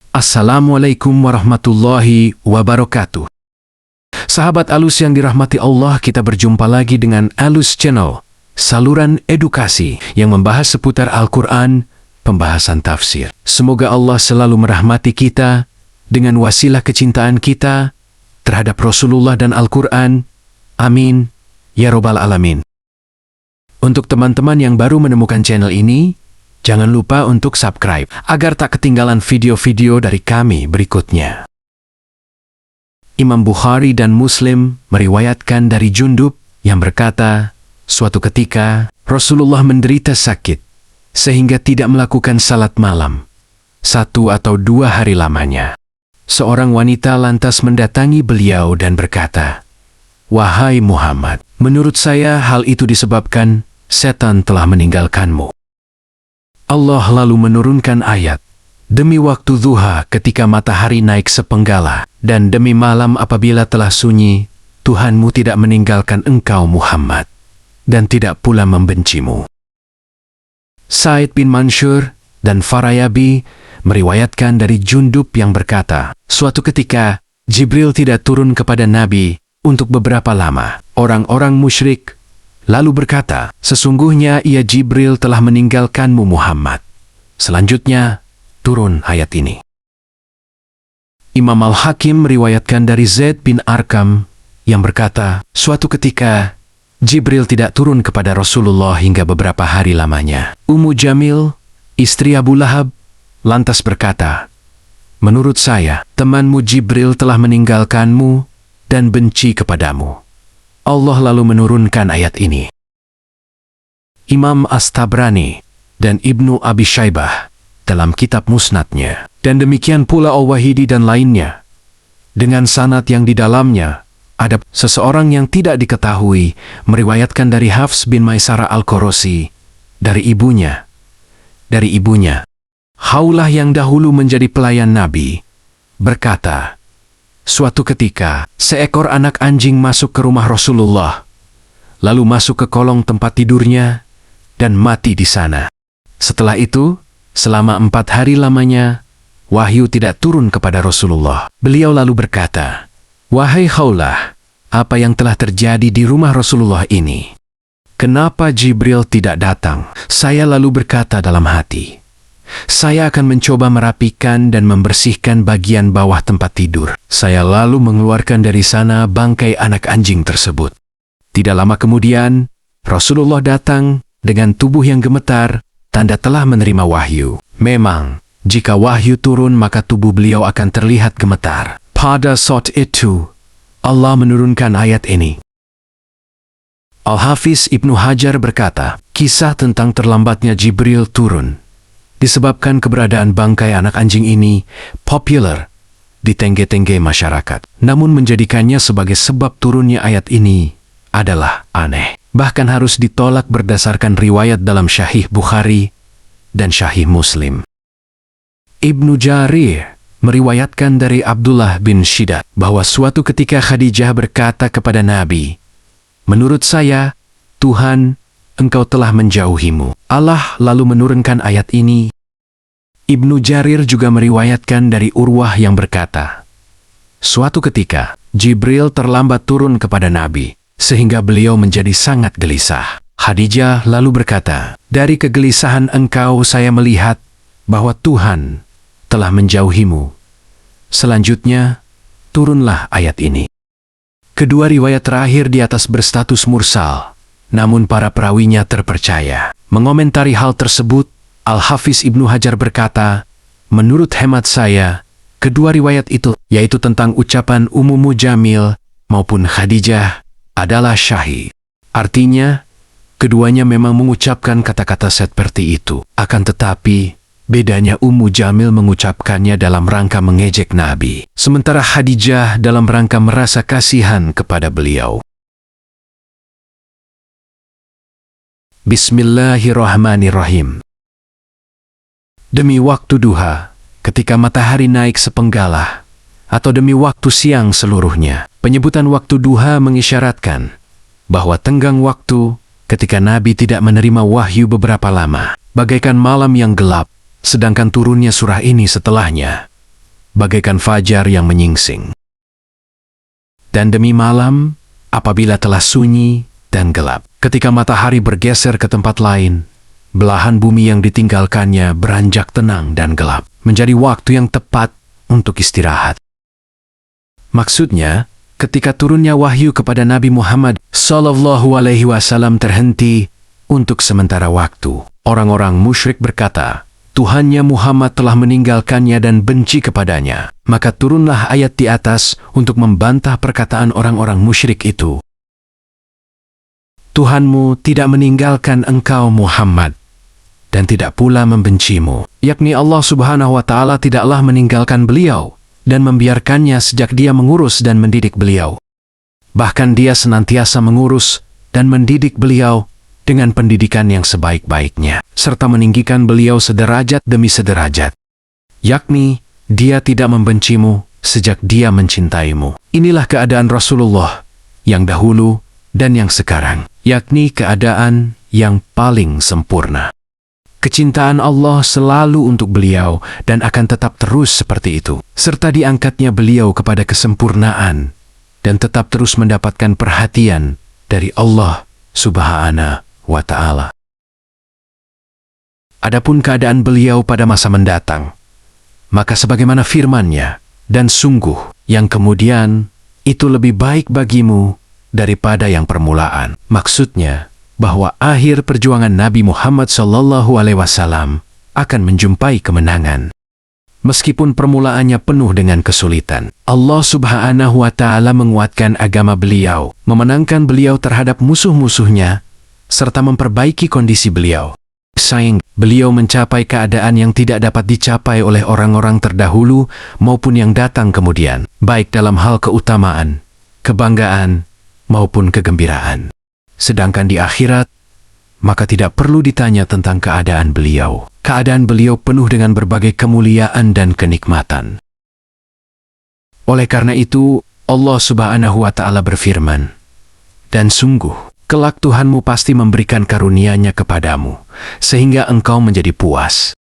Assalamualaikum warahmatullahi wabarakatuh. Sahabat Alus yang dirahmati Allah, kita berjumpa lagi dengan Alus Channel, saluran edukasi yang membahas seputar Al-Quran, pembahasan tafsir. Semoga Allah selalu merahmati kita dengan wasilah kecintaan kita terhadap Rasulullah dan Al-Quran. Amin, ya Robbal Alamin. Untuk teman-teman yang baru menemukan channel ini, jangan lupa untuk subscribe agar tak ketinggalan video-video dari kami berikutnya. Imam Bukhari dan Muslim meriwayatkan dari Jundub yang berkata, suatu ketika Rasulullah menderita sakit sehingga tidak melakukan salat malam 1 atau 2 hari lamanya. Seorang wanita lantas mendatangi beliau dan berkata, "Wahai Muhammad, menurut saya hal itu disebabkan setan telah meninggalkanmu." Allah lalu menurunkan ayat, "Demi waktu duha ketika matahari naik sepenggala, dan demi malam apabila telah sunyi, Tuhanmu tidak meninggalkan engkau Muhammad, dan tidak pula membencimu." Sa'id bin Mansur dan Farayabi meriwayatkan dari Jundub yang berkata, suatu ketika Jibril tidak turun kepada Nabi untuk beberapa lama. Orang-orang musyrik lalu berkata, "Sesungguhnya ia Jibril telah meninggalkanmu Muhammad." Selanjutnya turun ayat ini. Imam Al-Hakim meriwayatkan dari Zaid bin Arqam yang berkata, suatu ketika Jibril tidak turun kepada Rasulullah hingga beberapa hari lamanya. Ummu Jamil, istri Abu Lahab, lantas berkata, "Menurut saya, temanmu Jibril telah meninggalkanmu dan benci kepadamu." Allah lalu menurunkan ayat ini. Imam As-Tabrani dan Ibnu Abi Syaibah dalam kitab musnadnya, dan demikian pula Al-Wahidi dan lainnya, dengan sanad yang di dalamnya ada seseorang yang tidak diketahui meriwayatkan dari Hafs bin Maisarah Al-Qorosi dari ibunya, Haulah yang dahulu menjadi pelayan Nabi, berkata, suatu ketika, seekor anak anjing masuk ke rumah Rasulullah, lalu masuk ke kolong tempat tidurnya, dan mati di sana. Setelah itu, selama 4 hari lamanya, wahyu tidak turun kepada Rasulullah. Beliau lalu berkata, "Wahai Khaulah, apa yang telah terjadi di rumah Rasulullah ini? Kenapa Jibril tidak datang?" Saya lalu berkata dalam hati, "Saya akan mencoba merapikan dan membersihkan bagian bawah tempat tidur." Saya lalu mengeluarkan dari sana bangkai anak anjing tersebut. Tidak lama kemudian, Rasulullah datang dengan tubuh yang gemetar, tanda telah menerima wahyu. Memang, jika wahyu turun maka tubuh beliau akan terlihat gemetar. Pada saat itu, Allah menurunkan ayat ini. Al-Hafiz Ibnu Hajar berkata, kisah tentang terlambatnya Jibril turun disebabkan keberadaan bangkai anak anjing ini populer di tengge-tengge masyarakat. Namun menjadikannya sebagai sebab turunnya ayat ini adalah aneh. Bahkan harus ditolak berdasarkan riwayat dalam Sahih Bukhari dan Sahih Muslim. Ibnu Jarir meriwayatkan dari Abdullah bin Shiddad bahwa suatu ketika Khadijah berkata kepada Nabi, "Menurut saya, Tuhan, engkau telah menjauhimu." Allah lalu menurunkan ayat ini. Ibnu Jarir juga meriwayatkan dari Urwah yang berkata, suatu ketika Jibril terlambat turun kepada Nabi, sehingga beliau menjadi sangat gelisah. Khadijah lalu berkata, "Dari kegelisahan engkau saya melihat bahwa Tuhan telah menjauhimu." Selanjutnya, turunlah ayat ini. Kedua riwayat terakhir di atas berstatus mursal, namun para perawinya terpercaya. Mengomentari hal tersebut, Al-Hafiz Ibnu Hajar berkata, menurut hemat saya, kedua riwayat itu, yaitu tentang ucapan Ummu Jamil maupun Khadijah, adalah syahih. Artinya, keduanya memang mengucapkan kata-kata seperti itu. Akan tetapi, bedanya Ummu Jamil mengucapkannya dalam rangka mengejek Nabi, sementara Khadijah dalam rangka merasa kasihan kepada beliau. Bismillahirrahmanirrahim. Demi waktu duha, ketika matahari naik sepenggala, atau demi waktu siang seluruhnya. Penyebutan waktu duha mengisyaratkan bahwa tenggang waktu ketika Nabi tidak menerima wahyu beberapa lama, bagaikan malam yang gelap, sedangkan turunnya surah ini setelahnya, bagaikan fajar yang menyingsing. Dan demi malam, apabila telah sunyi dan gelap, ketika matahari bergeser ke tempat lain, belahan bumi yang ditinggalkannya beranjak tenang dan gelap, menjadi waktu yang tepat untuk istirahat. Maksudnya, ketika turunnya wahyu kepada Nabi Muhammad SAW terhenti untuk sementara waktu, orang-orang musyrik berkata, Tuhannya Muhammad telah meninggalkannya dan benci kepadanya. Maka turunlah ayat di atas untuk membantah perkataan orang-orang musyrik itu. Tuhanmu tidak meninggalkan engkau Muhammad, dan tidak pula membencimu. Yakni Allah Subhanahu wa Ta'ala tidaklah meninggalkan beliau dan membiarkannya sejak dia mengurus dan mendidik beliau. Bahkan dia senantiasa mengurus dan mendidik beliau dengan pendidikan yang sebaik-baiknya, serta meninggikan beliau sederajat demi sederajat. Yakni, dia tidak membencimu sejak dia mencintaimu. Inilah keadaan Rasulullah yang dahulu dan yang sekarang, yakni keadaan yang paling sempurna. Kecintaan Allah selalu untuk beliau dan akan tetap terus seperti itu, serta diangkatnya beliau kepada kesempurnaan dan tetap terus mendapatkan perhatian dari Allah Subhanahu wa Ta'ala. Adapun keadaan beliau pada masa mendatang, maka sebagaimana firman-Nya, dan sungguh yang kemudian itu lebih baik bagimu daripada yang permulaan. Maksudnya, bahwa akhir perjuangan Nabi Muhammad SAW akan menjumpai kemenangan. Meskipun permulaannya penuh dengan kesulitan, Allah Subhanahu wa Ta'ala menguatkan agama beliau, memenangkan beliau terhadap musuh-musuhnya, serta memperbaiki kondisi beliau. Sayang, beliau mencapai keadaan yang tidak dapat dicapai oleh orang-orang terdahulu maupun yang datang kemudian, baik dalam hal keutamaan, kebanggaan, maupun kegembiraan. Sedangkan di akhirat, maka tidak perlu ditanya tentang keadaan beliau. Keadaan beliau penuh dengan berbagai kemuliaan dan kenikmatan. Oleh karena itu, Allah Subhanahu wa Ta'ala berfirman, dan sungguh, kelak Tuhanmu pasti memberikan karunia-Nya kepadamu, sehingga engkau menjadi puas.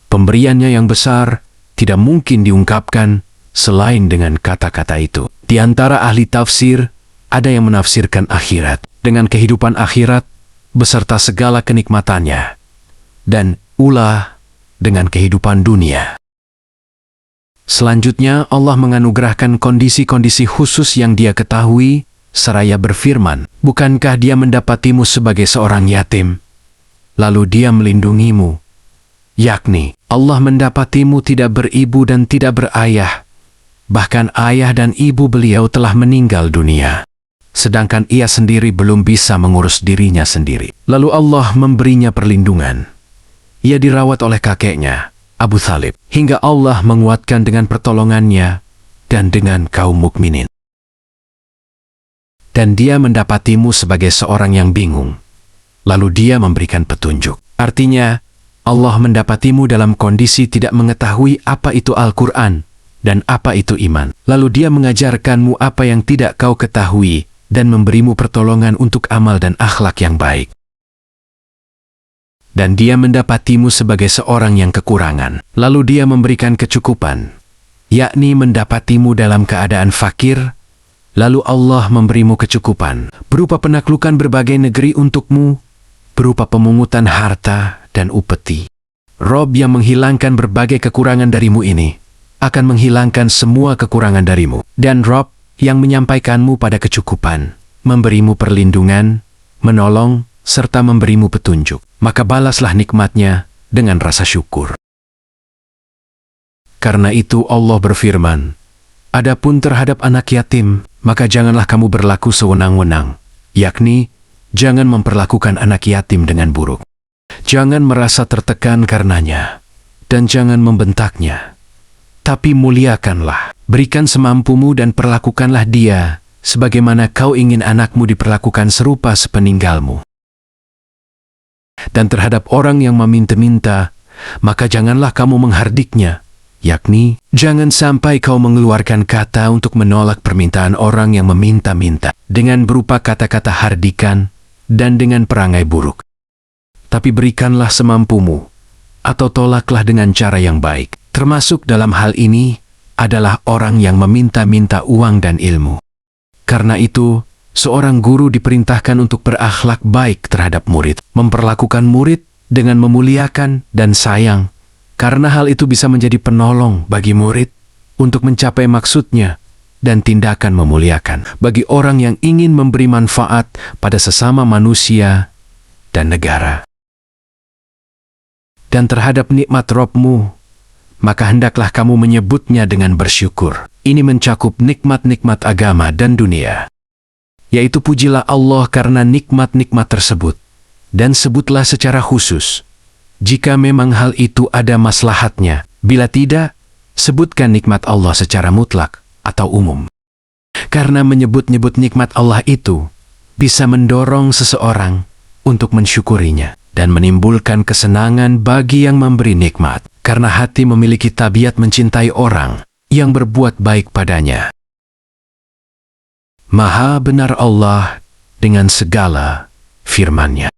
Pemberiannya yang besar tidak mungkin diungkapkan selain dengan kata-kata itu. Di antara ahli tafsir, ada yang menafsirkan akhirat dengan kehidupan akhirat beserta segala kenikmatannya, dan ulah dengan kehidupan dunia. Selanjutnya, Allah menganugerahkan kondisi-kondisi khusus yang Dia ketahui, seraya berfirman, bukankah Dia mendapatimu sebagai seorang yatim, lalu Dia melindungimu? Yakni, Allah mendapatimu tidak beribu dan tidak berayah, bahkan ayah dan ibu beliau telah meninggal dunia, sedangkan ia sendiri belum bisa mengurus dirinya sendiri. Lalu Allah memberinya perlindungan. Ia dirawat oleh kakeknya, Abu Thalib, hingga Allah menguatkan dengan pertolongannya dan dengan kaum mukminin. Dan Dia mendapatimu sebagai seorang yang bingung, lalu Dia memberikan petunjuk. Artinya, Allah mendapatimu dalam kondisi tidak mengetahui apa itu Al-Quran dan apa itu iman. Lalu Dia mengajarkanmu apa yang tidak kau ketahui dan memberimu pertolongan untuk amal dan akhlak yang baik. Dan Dia mendapatimu sebagai seorang yang kekurangan, lalu Dia memberikan kecukupan, yakni mendapatimu dalam keadaan fakir, lalu Allah memberimu kecukupan, berupa penaklukan berbagai negeri untukmu, berupa pemungutan harta dan upeti. Rob yang menghilangkan berbagai kekurangan darimu ini, akan menghilangkan semua kekurangan darimu. Dan Rob yang menyampaikanmu pada kecukupan, memberimu perlindungan, menolong, serta memberimu petunjuk, maka balaslah nikmat-Nya dengan rasa syukur. Karena itu Allah berfirman, adapun terhadap anak yatim, maka janganlah kamu berlaku sewenang-wenang, yakni, jangan memperlakukan anak yatim dengan buruk. Jangan merasa tertekan karenanya, dan jangan membentaknya. Tapi muliakanlah, berikan semampumu dan perlakukanlah dia, sebagaimana kau ingin anakmu diperlakukan serupa sepeninggalmu. Dan terhadap orang yang meminta-minta, maka janganlah kamu menghardiknya, yakni, jangan sampai kau mengeluarkan kata untuk menolak permintaan orang yang meminta-minta, dengan berupa kata-kata hardikan dan dengan perangai buruk. Tapi berikanlah semampumu, atau tolaklah dengan cara yang baik. Termasuk dalam hal ini, adalah orang yang meminta-minta uang dan ilmu. Karena itu, seorang guru diperintahkan untuk berakhlak baik terhadap murid, memperlakukan murid dengan memuliakan dan sayang, karena hal itu bisa menjadi penolong bagi murid untuk mencapai maksudnya dan tindakan memuliakan bagi orang yang ingin memberi manfaat pada sesama manusia dan negara. Dan terhadap nikmat Rabb-Mu, maka hendaklah kamu menyebutnya dengan bersyukur. Ini mencakup nikmat-nikmat agama dan dunia. Yaitu pujilah Allah karena nikmat-nikmat tersebut. Dan sebutlah secara khusus, jika memang hal itu ada maslahatnya. Bila tidak, sebutkan nikmat Allah secara mutlak atau umum. Karena menyebut-nyebut nikmat Allah itu bisa mendorong seseorang untuk mensyukurinya dan menimbulkan kesenangan bagi yang memberi nikmat. Karena hati memiliki tabiat mencintai orang yang berbuat baik padanya. Maha benar Allah dengan segala firman-Nya.